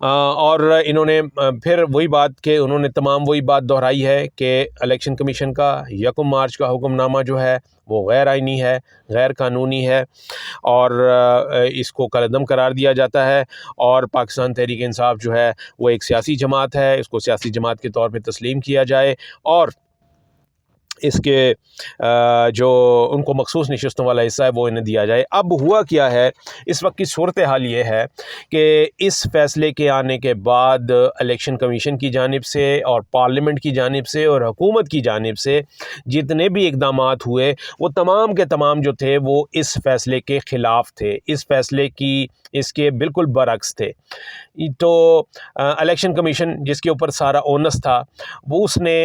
اور انہوں نے پھر وہی بات کہ انہوں نے تمام وہی بات دہرائی ہے کہ الیکشن کمیشن کا 1 مارچ کا حکم نامہ جو ہے وہ غیر آئینی ہے، غیر قانونی ہے، اور اس کو کالعدم قرار دیا جاتا ہے، اور پاکستان تحریک انصاف جو ہے وہ ایک سیاسی جماعت ہے، اس کو سیاسی جماعت کے طور پہ تسلیم کیا جائے، اور اس کے جو ان کو مخصوص نشستوں والا حصہ ہے وہ انہیں دیا جائے۔ اب ہوا کیا ہے، اس وقت کی صورتحال یہ ہے کہ اس فیصلے کے آنے کے بعد الیکشن کمیشن کی جانب سے اور پارلیمنٹ کی جانب سے اور حکومت کی جانب سے جتنے بھی اقدامات ہوئے وہ تمام کے تمام جو تھے وہ اس فیصلے کے خلاف تھے، اس فیصلے کی اس کے بالکل برعکس تھے۔ تو الیکشن کمیشن جس کے اوپر سارا اونس تھا وہ اس نے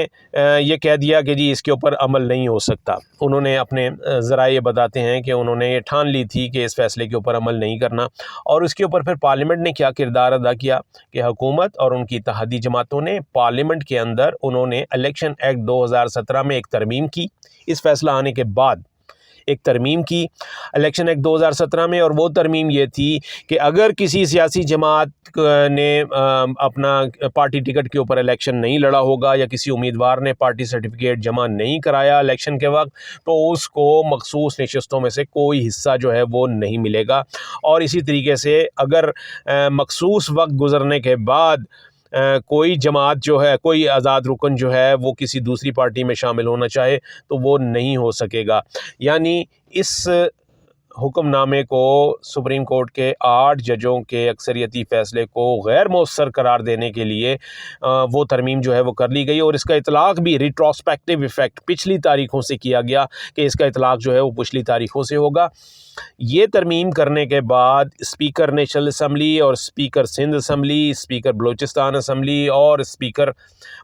یہ کہہ دیا کہ جی اس کے اوپر عمل نہیں ہو سکتا۔ انہوں نے اپنے ذرائع یہ بتاتے ہیں کہ انہوں نے یہ ٹھان لی تھی کہ اس فیصلے کے اوپر عمل نہیں کرنا، اور اس کے اوپر پھر پارلیمنٹ نے کیا کردار ادا کیا کہ حکومت اور ان کی اتحادی جماعتوں نے پارلیمنٹ کے اندر انہوں نے الیکشن ایکٹ 2017 میں ایک ترمیم کی، اس فیصلہ آنے کے بعد ایک ترمیم کی الیکشن ایکٹ 2017 میں، اور وہ ترمیم یہ تھی کہ اگر کسی سیاسی جماعت نے اپنا پارٹی ٹکٹ کے اوپر الیکشن نہیں لڑا ہوگا یا کسی امیدوار نے پارٹی سرٹیفکیٹ جمع نہیں کرایا الیکشن کے وقت، تو اس کو مخصوص نشستوں میں سے کوئی حصہ جو ہے وہ نہیں ملے گا، اور اسی طریقے سے اگر مخصوص وقت گزرنے کے بعد کوئی جماعت جو ہے، کوئی آزاد رکن جو ہے وہ کسی دوسری پارٹی میں شامل ہونا چاہے تو وہ نہیں ہو سکے گا۔ یعنی اس حکم نامے کو سپریم کورٹ کے 8 ججوں کے اکثریتی فیصلے کو غیر مؤثر قرار دینے کے لیے وہ ترمیم جو ہے وہ کر لی گئی، اور اس کا اطلاق بھی ریٹروسپیکٹیو ایفیکٹ پچھلی تاریخوں سے کیا گیا کہ اس کا اطلاق جو ہے وہ پچھلی تاریخوں سے ہوگا۔ یہ ترمیم کرنے کے بعد اسپیکر نیشنل اسمبلی اور speaker Sindh assembly, speaker Balochistan assembly اور اسپیکر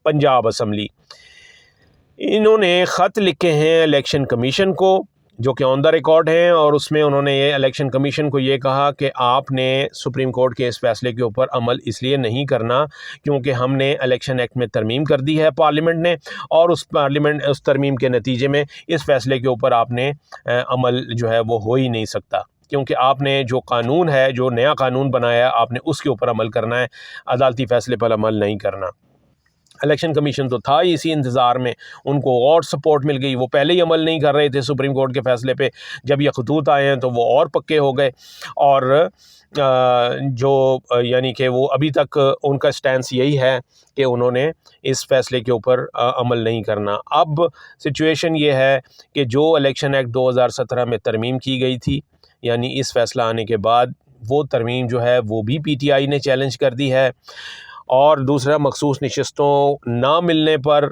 پنجاب اسمبلی، انہوں نے خط لکھے ہیں الیکشن کمیشن کو جو کہ آن دا ریکارڈ ہیں، اور اس میں انہوں نے یہ الیکشن کمیشن کو یہ کہا کہ آپ نے سپریم کورٹ کے اس فیصلے کے اوپر عمل اس لیے نہیں کرنا کیونکہ ہم نے الیکشن ایکٹ میں ترمیم کر دی ہے پارلیمنٹ نے، اور اس ترمیم کے نتیجے میں اس فیصلے کے اوپر آپ نے عمل جو ہے وہ ہو ہی نہیں سکتا، کیونکہ آپ نے جو قانون ہے، جو نیا قانون بنایا ہے، آپ نے اس کے اوپر عمل کرنا ہے، عدالتی فیصلے پر عمل نہیں کرنا۔ الیکشن کمیشن تو تھا ہی اسی انتظار میں، ان کو اور سپورٹ مل گئی، وہ پہلے ہی عمل نہیں کر رہے تھے سپریم کورٹ کے فیصلے پہ، جب یہ خطوط آئے ہیں تو وہ اور پکے ہو گئے، اور جو یعنی کہ وہ ابھی تک ان کا سٹینس یہی ہے کہ انہوں نے اس فیصلے کے اوپر عمل نہیں کرنا۔ اب سچویشن یہ ہے کہ جو الیکشن ایکٹ 2017 میں ترمیم کی گئی تھی، یعنی اس فیصلہ آنے کے بعد وہ ترمیم جو ہے وہ بھی پی ٹی آئی نے چیلنج کر دی ہے، اور دوسرا مخصوص نشستوں نہ ملنے پر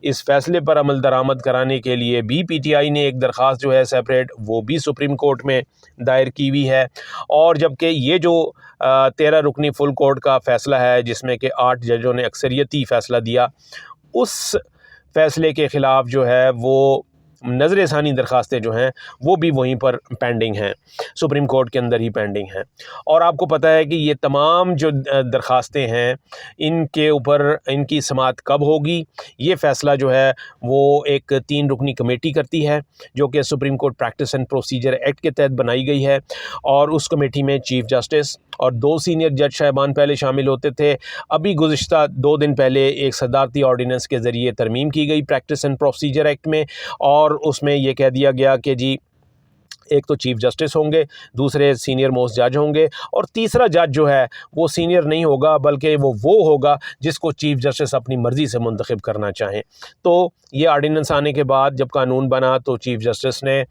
اس فیصلے پر عمل درآمد کرانے کے لیے بھی پی ٹی آئی نے ایک درخواست جو ہے سیپریٹ وہ بھی سپریم کورٹ میں دائر کی ہوئی ہے، اور جبکہ یہ جو 13 رکنی فل کورٹ کا فیصلہ ہے جس میں کہ 8 ججوں نے اکثریتی فیصلہ دیا، اس فیصلے کے خلاف جو ہے وہ نظر ثانی درخواستیں جو ہیں وہ بھی وہیں پر پینڈنگ ہیں، سپریم کورٹ کے اندر ہی پینڈنگ ہیں، اور آپ کو پتہ ہے کہ یہ تمام جو درخواستیں ہیں ان کے اوپر ان کی سماعت کب ہوگی، یہ فیصلہ جو ہے وہ ایک 3 رکنی کمیٹی کرتی ہے جو کہ supreme court practice and procedure act کے تحت بنائی گئی ہے، اور اس کمیٹی میں چیف جسٹس اور 2 سینئر جج صاحبان پہلے شامل ہوتے تھے۔ ابھی گزشتہ 2 دن پہلے ایک صدارتی آرڈیننس کے ذریعے ترمیم کی گئی پریکٹس اینڈ پروسیجر ایکٹ میں، اور اس میں یہ کہہ دیا گیا کہ جی ایک تو چیف جسٹس ہوں گے، دوسرے سینئر موسٹ جج ہوں گے، اور تیسرا جج جو ہے وہ سینئر نہیں ہوگا بلکہ وہ ہوگا جس کو چیف جسٹس اپنی مرضی سے منتخب کرنا چاہیں۔ تو یہ آرڈیننس آنے کے بعد جب قانون بنا تو چیف جسٹس نے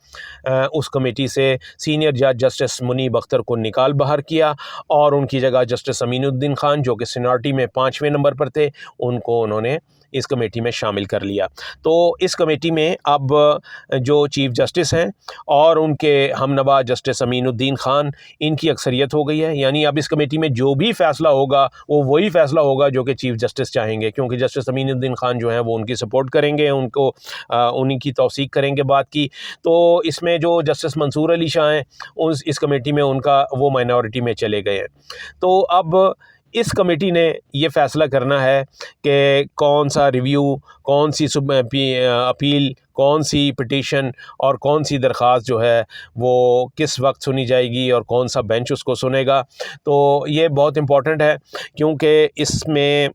اس کمیٹی سے سینئر جج جسٹس منیب اختر کو نکال باہر کیا، اور ان کی جگہ جسٹس امین الدین خان جو کہ سینیورٹی میں 5ویں نمبر پر تھے ان کو انہوں نے اس کمیٹی میں شامل کر لیا۔ تو اس کمیٹی میں اب جو چیف جسٹس ہیں اور ان کے ہم نوا جسٹس امین الدین خان، ان کی اکثریت ہو گئی ہے، یعنی اب اس کمیٹی میں جو بھی فیصلہ ہوگا وہ وہی فیصلہ ہوگا جو کہ چیف جسٹس چاہیں گے، کیونکہ جسٹس امین الدین خان جو ہیں وہ ان کی سپورٹ کریں گے، ان کو انہی کی توثیق کریں گے بات کی۔ تو اس میں جو جسٹس منصور علی شاہ ہیں اس کمیٹی میں ان کا وہ مائنورٹی میں چلے گئے ہیں۔ تو اب اس کمیٹی نے یہ فیصلہ کرنا ہے کہ کون سا ریویو، کون سی اپیل، کون سی پٹیشن اور کون سی درخواست جو ہے وہ کس وقت سنی جائے گی اور کون سا بینچ اس کو سنے گا. تو یہ بہت امپورٹنٹ ہے کیونکہ اس میں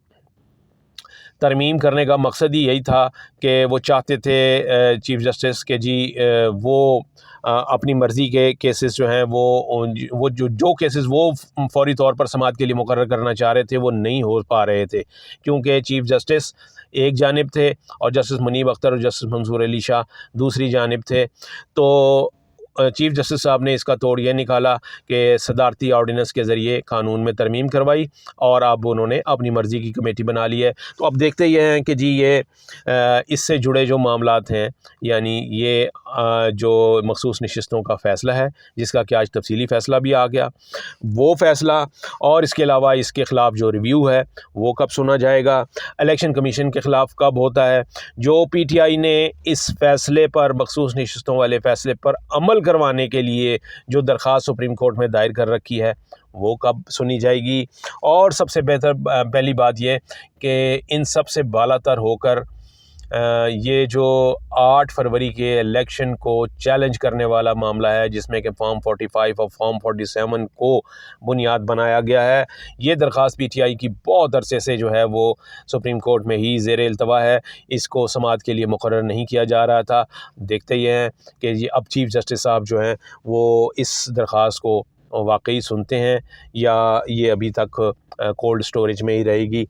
ترمیم کرنے کا مقصد ہی یہی تھا کہ وہ چاہتے تھے چیف جسٹس کہ جی وہ اپنی مرضی کے کیسز جو ہیں وہ جو کیسز وہ فوری طور پر سماعت کے لیے مقرر کرنا چاہ رہے تھے وہ نہیں ہو پا رہے تھے کیونکہ چیف جسٹس ایک جانب تھے اور جسٹس منیب اختر اور جسٹس منظور علی شاہ دوسری جانب تھے. تو چیف جسٹس صاحب نے اس کا توڑ یہ نکالا کہ صدارتی آرڈیننس کے ذریعے قانون میں ترمیم کروائی اور اب انہوں نے اپنی مرضی کی کمیٹی بنا لی ہے. تو اب دیکھتے یہ ہیں کہ جی یہ اس سے جڑے جو معاملات ہیں یعنی یہ جو مخصوص نشستوں کا فیصلہ ہے جس کا کہ آج تفصیلی فیصلہ بھی آ گیا وہ فیصلہ اور اس کے علاوہ اس کے خلاف جو ریویو ہے وہ کب سنا جائے گا, الیکشن کمیشن کے خلاف کب ہوتا ہے, جو پی ٹی آئی نے اس فیصلے پر مخصوص نشستوں والے فیصلے پر عمل کروانے کے لیے جو درخواست سپریم کورٹ میں دائر کر رکھی ہے وہ کب سنی جائے گی. اور سب سے بہتر پہلی بات یہ کہ ان سب سے بالا تر ہو کر یہ جو 8 فروری کے الیکشن کو چیلنج کرنے والا معاملہ ہے جس میں کہ فارم 45 اور فارم 47 کو بنیاد بنایا گیا ہے, یہ درخواست پی ٹی آئی کی بہت عرصے سے جو ہے وہ سپریم کورٹ میں ہی زیر التوا ہے, اس کو سماعت کے لیے مقرر نہیں کیا جا رہا تھا. دیکھتے یہ ہیں کہ یہ اب چیف جسٹس صاحب جو ہیں وہ اس درخواست کو واقعی سنتے ہیں یا یہ ابھی تک کولڈ سٹوریج میں ہی رہے گی.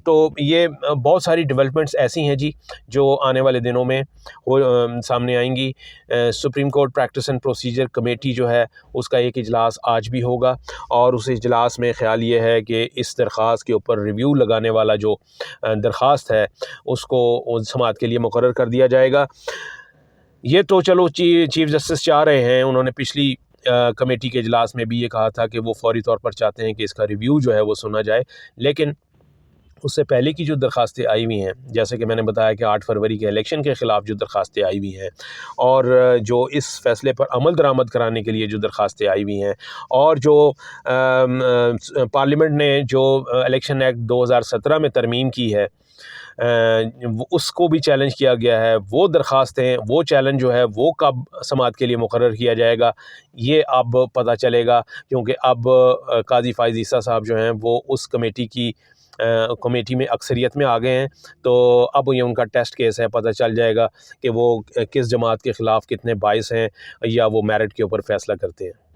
تو یہ بہت ساری ڈیولپمنٹس ایسی ہیں جی جو آنے والے دنوں میں سامنے آئیں گی. Supreme court practice and procedure committee جو ہے اس کا ایک اجلاس آج بھی ہوگا اور اس اجلاس میں خیال یہ ہے کہ اس درخواست کے اوپر ریویو لگانے والا جو درخواست ہے اس کو سماعت کے لیے مقرر کر دیا جائے گا. یہ تو چلو چیف جسٹس چاہ رہے ہیں, انہوں نے پچھلی کمیٹی کے اجلاس میں بھی یہ کہا تھا کہ وہ فوری طور پر چاہتے ہیں کہ اس کا ریویو جو ہے وہ سنا جائے, لیکن اس سے پہلے کی جو درخواستیں آئی ہوئی ہیں جیسے کہ میں نے بتایا کہ 8 فروری کے الیکشن کے خلاف جو درخواستیں آئی ہوئی ہیں اور جو اس فیصلے پر عمل درآمد کرانے کے لیے جو درخواستیں آئی ہوئی ہیں اور جو پارلیمنٹ نے جو الیکشن ایکٹ 2017 میں ترمیم کی ہے اس کو بھی چیلنج کیا گیا ہے, وہ درخواستیں وہ چیلنج جو ہے وہ کب سماعت کے لیے مقرر کیا جائے گا یہ اب پتہ چلے گا کیونکہ اب قاضی فائز عیسیٰ صاحب جو ہیں وہ اس کمیٹی میں اکثریت میں آ گئے ہیں. تو اب یہ ان کا ٹیسٹ کیس ہے, پتہ چل جائے گا کہ وہ کس جماعت کے خلاف کتنے باعث ہیں یا وہ میرٹ کے اوپر فیصلہ کرتے ہیں.